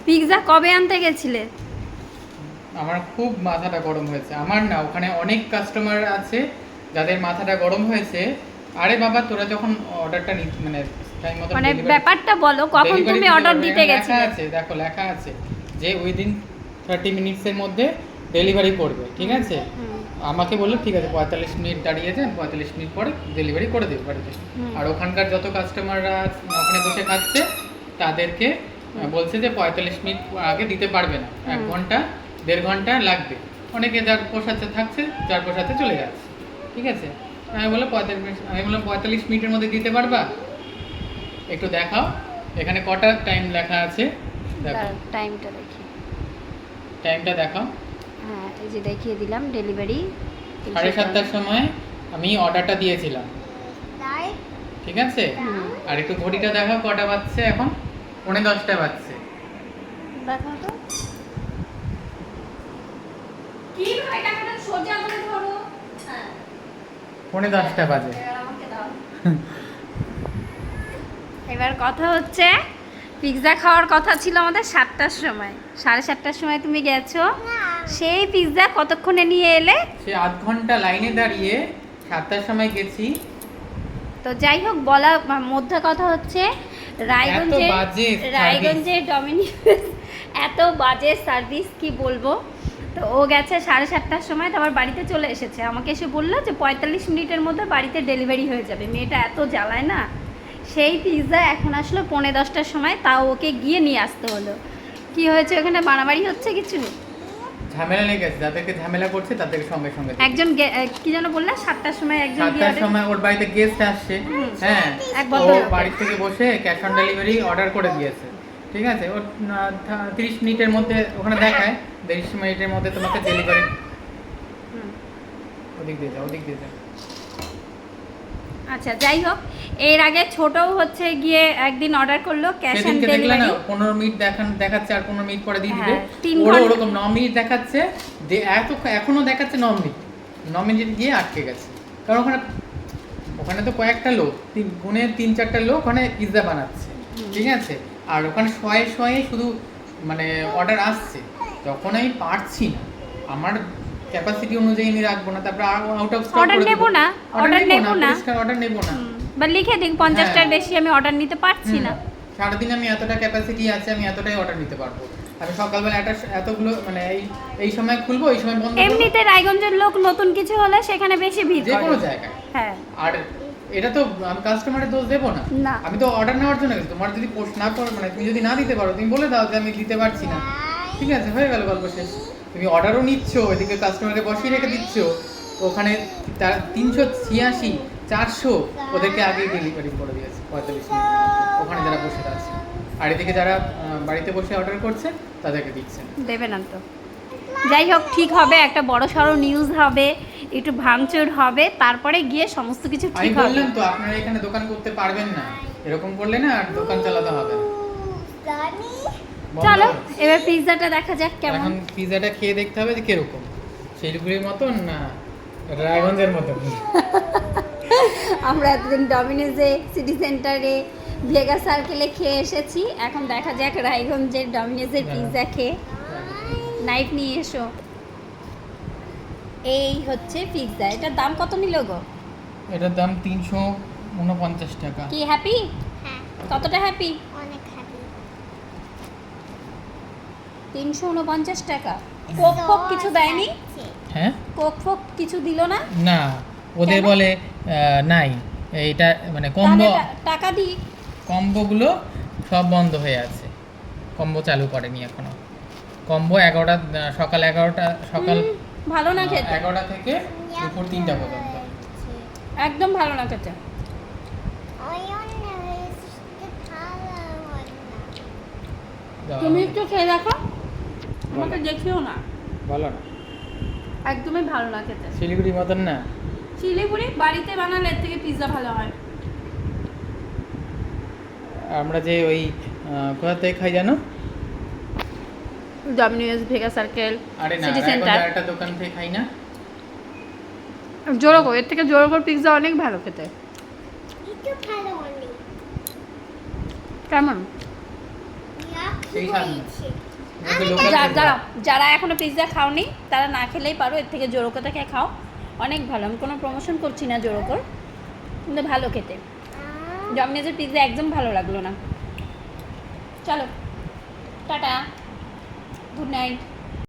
Pizza কবে আনতে গেছিলে? আমার খুব মাথাটা গরম হয়েছে। আমার না, ওখানে অনেক কাস্টমার আছে যাদের মাথাটা গরম হয়েছে। আরে বাবা, তোরা যখন অর্ডারটা মানে টাইম মতো মানে ব্যাপারটা বলো, কখন তুমি অর্ডার দিতে গেছিলে? লেখা আছে, দেখো লেখা আছে যে উইদিন 30 মিনিটসের মধ্যে ডেলিভারি করবে, ঠিক আছে? আমাকে বললো ঠিক আছে 45 মিনিট দাঁড়িয়ে যান, 45 মিনিট পরে ডেলিভারি করে দেবে বাড়িতে। আর ওখানকার যত কাস্টমাররা ওখানে বসে খাচ্ছে তাদেরকে বলছে যে 45 মিনিট আগে দিতে পারবে না, 1 ঘন্টা 1.5 ঘন্টা লাগবে। অনেকে যার পোষাচ্ছে থাকছে, যার পোষাচ্ছে চলে যাচ্ছে, ঠিক আছে? আমি বললাম 45 মিনিটের মধ্যে দিতে পারবা? একটু দেখাও এখানে কটা টাইম লেখা আছে, দেখো টাইমটা দেখি, টাইমটা দেখাও। হ্যাঁ এই যে দেখিয়ে দিলাম, ডেলিভারি 7:30টার সময় আমি অর্ডারটা দিয়েছিলাম, ঠিক আছে? আর একটু ঘড়িটা দেখাও কটা বাজছে এখন। 10:45 বাজছে। দেখো তো কি ভাই, টাকাটা সোজা করে ধরো। হ্যাঁ 10:45 বাজে। আমাকে দাও। এবার কথা হচ্ছে, পিৎজা খাওয়ার কথা ছিল আমাদের 7টার সময়, 7:30টার সময় তুমি গেছো। সেই পিৎজা কতক্ষণে নিয়ে এলে? সে আধ ঘন্টা লাইনে দাঁড়িয়ে 7টার সময় গেছি। তো যাই হোক, বলা মধ্যে কথা হচ্ছে রায়গঞ্জের ডমিনোজ এত বাজে সার্ভিস কি বলবো। তো ও গেছে 7:30টার সময়, তারপর বাড়িতে চলে এসেছে, আমাকে এসে বললো যে 45 মিনিটের মধ্যে বাড়িতে ডেলিভারি হয়ে যাবে। মেয়েটা এত জ্বালায় না। সেই পিৎজা এখন আসলো 9:45টার সময়, তাও ওকে গিয়ে নিয়ে আসতে হলো। কি হয়েছে ওখানে, মারামারি হচ্ছে কিছু? ঝামেলা লেগে গেছে, যাদেরকে ঝামেলা করছে তাদেরকে সঙ্গে সঙ্গে একজন কি যেন বললা 7টার সময় একজন 7টার সময় ওর বাড়িতে গেস্ট আসছে, হ্যাঁ ও বাড়ি থেকে বসে ক্যাশ অন ডেলিভারি অর্ডার করে দিয়েছে, ঠিক আছে? ওর 30 মিনিটের মধ্যে ওখানে দেখায় 30 মিনিটের মধ্যে তোমাকে ডেলিভারি। ওদিক দিয়ে যাও, ওদিক দিয়ে যাও। আচ্ছা যাই হোক, এর আগে ছোটও হচ্ছে গিয়ে একদিন অর্ডার করলো ক্যাশ অন ডেলিভারি। 15 মিনিট দেখাচ্ছে আর 15 মিনিট পরে দিয়ে দিবে। ওরকম 9 মিনিট দেখাচ্ছে, এখনো দেখাচ্ছে 9 মিনিট। 9 মিনিট গিয়ে আটকে গেছে, কারণ ওখানে তো কয়েকটা লোক, গুনে 3-4টা লোক ওখানে পিৎজা বানাচ্ছে, ঠিক আছে? আর ওখানে শয়ে শয়ে শুধু মানে অর্ডার আসছে। যখন আমি পারছি না, আমার ক্যাপাসিটি অনুযায়ী আমি রাখবো না, তারপর আউট অফ স্টক অর্ডার নেব না, অর্ডার নেব না, বা লিখে দিন 50টার বেশি আমি অর্ডার নিতে পারছি না। সারাদিন আমি এতটা ক্যাপাসিটি আছে, আমি এতটাই অর্ডার নিতে পারবো। আমি সকালবেলা এতগুলো মানে এই সময় খুলবো, এই সময় বন্ধ করব। এমনিতে রায়গঞ্জের লোক নতুন কিছু হলে সেখানে বেশি ভিড় করে, যে কোনো জায়গায়। হ্যাঁ, আর এটা তো আমি কাস্টমারের দোষ দেবো না, আমি তো অর্ডার নেওয়ার জন্য গেছি। তোমার যদি পোস্ট না করো, মানে তুমি যদি না দিতে পারো, তুমি বলে দাও যে আমি দিতে পারছি না, ঠিক আছে? হয়ে গেল, গল্প শেষ। তুমি অর্ডারও নিচ্ছ, এদিকে কাস্টমারকে বসিয়ে রেখে দিচ্ছ, ওখানে 386 400 ওদেরকে আগেই ডেলিভারি করে দিয়েছে 45 মিনিট ওখানে যারা বসে আছে। আর এদিকে যারা বাড়িতে বসে অর্ডার করছে তাদেরকে দিচ্ছে, দেবে না তো। যাই হোক, ঠিক হবে, একটা বড় সড়ো নিউজ হবে, একটু ভাঙচুর হবে, তারপরে গিয়ে সমস্ত কিছু ঠিক হবে। আমি বললাম তো আপনারা এখানে দোকান করতে পারবেন না, এরকম করলে না আর দোকান চালাতে হবে না। চলো এবার পিৎজাটা দেখা যাক কেমন। এখন পিৎজাটা খেয়ে দেখতে হবে যে কিরকম, শিলিগুড়ির মতন না রায়গঞ্জের মতন। আমরা এতদিন ডমিনোজে, সিটি সেন্টারে, ভেগা সার্কেলে খেয়ে এসেছি, এখন দেখা যাক রায়গঞ্জের ডমিনোজের পিৎজা খেয়ে। নাইফ নিয়ে এসো। এই হচ্ছে পিৎজা। এটার দাম কত নিল গো? এটার দাম 349 টাকা। কি হ্যাপি? হ্যাঁ। কতটা হ্যাপি? অনেক হ্যাপি। 349 টাকা। কোক ফোক কিছু দেয়নি? হ্যাঁ, কোক ফোক কিছু দিল না? না, ওদের বলে নাই এইটা, মানে কম্বো টাকা দি। কম্বোগুলো সব বন্ধ হয়ে আছে, কম্বো চালু করেনি এখনো। কম্বো 11টা সকাল 11টা সকাল ভালো না খেতে, 11টা থেকে দুপুর 3টা পর্যন্ত একদম ভালো না খেতে। তুমি একটু খেয়ে দেখো, আমাকে দেখিও না, বলো না। একদমই ভালো না খেতে। শিলিগুড়ির মতন না। শিলিগুড়ি বাড়িতে বানালে এর থেকে পিৎজা ভালো হয়। আমরা যে ওই কোথা থেকে খাই জানো? Domino's, Vega circle, city centre, একটা দোকান থেকে খাই না? জোরগো, এর থেকে জোরগোর পিৎজা অনেক ভালো খেতে। একটু ভালো হয়নি। কেমন? সেই স্বাদ না। ওটা local যারা pizza। যারা এখনো পিৎজা খাওনি তারা না খেলেই পারো, এর থেকে জোরোকো থেকে খাও, অনেক ভালো। আমি কোনো প্রমোশন করছি না জোরোকোর, কিন্তু ভালো খেতে। ডমিনোজের পিৎজা একদম ভালো লাগলো না। চলো টাটা, গুড নাইট।